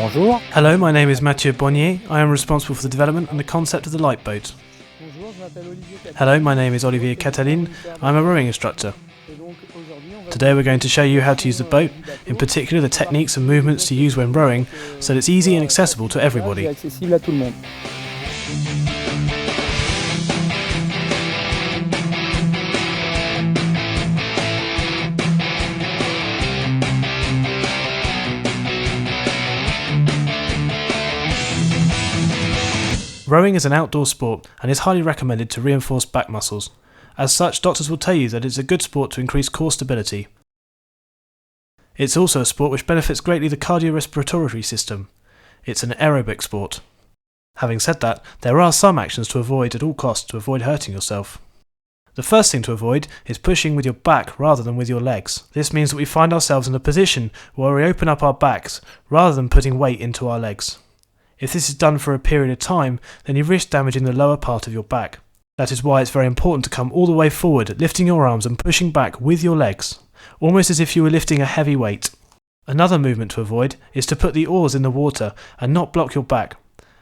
Bonjour. Hello, my name is Mathieu. I am responsible for the development and the concept of the Liteboat. Hello, my name is Olivier Catheline. I'm a rowing instructor. Today we're going to show you how to use the boat, in particular the techniques and movements to use when rowing, so that it's easy and accessible to everybody. Rowing is an outdoor sport and is highly recommended to reinforce back muscles. As such, doctors will tell you that it's a good sport to increase core stability. It's also a sport which benefits greatly the cardiorespiratory system. It's an aerobic sport. Having said that, there are some actions to avoid at all costs to avoid hurting yourself. The first thing to avoid is pushing with your back rather than with your legs. This means that we find ourselves in a position where we open up our backs rather than putting weight into our legs. If this is done for a period of time, then you risk damaging the lower part of your back. That is why it's very important to come all the way forward, lifting your arms and pushing back with your legs, almost as if you were lifting a heavy weight. Another movement to avoid is to put the oars in the water and not block your back.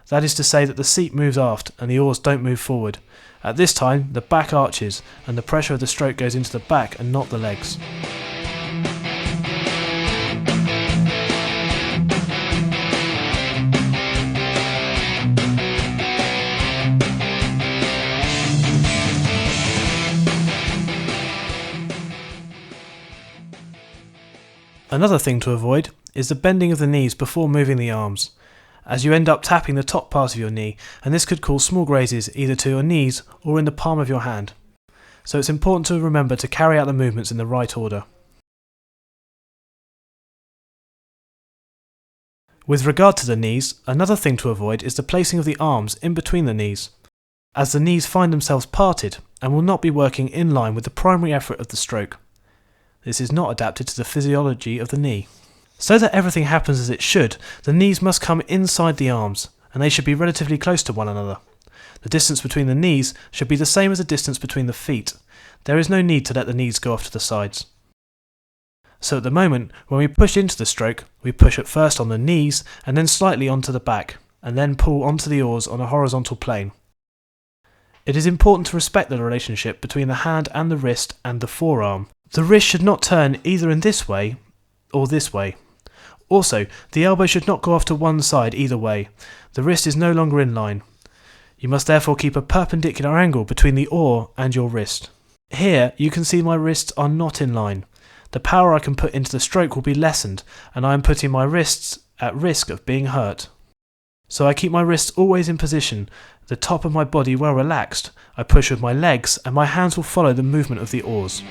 That is to say that the seat moves aft and the oars don't move forward. At this time, the back arches and the pressure of the stroke goes into the back and not the legs. Another thing to avoid is the bending of the knees before moving the arms, as you end up tapping the top part of your knee, and this could cause small grazes either to your knees or in the palm of your hand. So it's important to remember to carry out the movements in the right order. With regard to the knees, another thing to avoid is the placing of the arms in between the knees, as the knees find themselves parted and will not be working in line with the primary effort of the stroke. This is not adapted to the physiology of the knee. So that everything happens as it should, the knees must come inside the arms, and they should be relatively close to one another. The distance between the knees should be the same as the distance between the feet. There is no need to let the knees go off to the sides. So at the moment, when we push into the stroke, we push at first on the knees, and then slightly onto the back, and then pull onto the oars on a horizontal plane. It is important to respect the relationship between the hand and the wrist and the forearm. The wrist should not turn either in this way or this way. Also, the elbow should not go off to one side either way. The wrist is no longer in line. You must therefore keep a perpendicular angle between the oar and your wrist. Here you can see my wrists are not in line. The power I can put into the stroke will be lessened, and I am putting my wrists at risk of being hurt. So I keep my wrists always in position, the top of my body well relaxed. I push with my legs and my hands will follow the movement of the oars.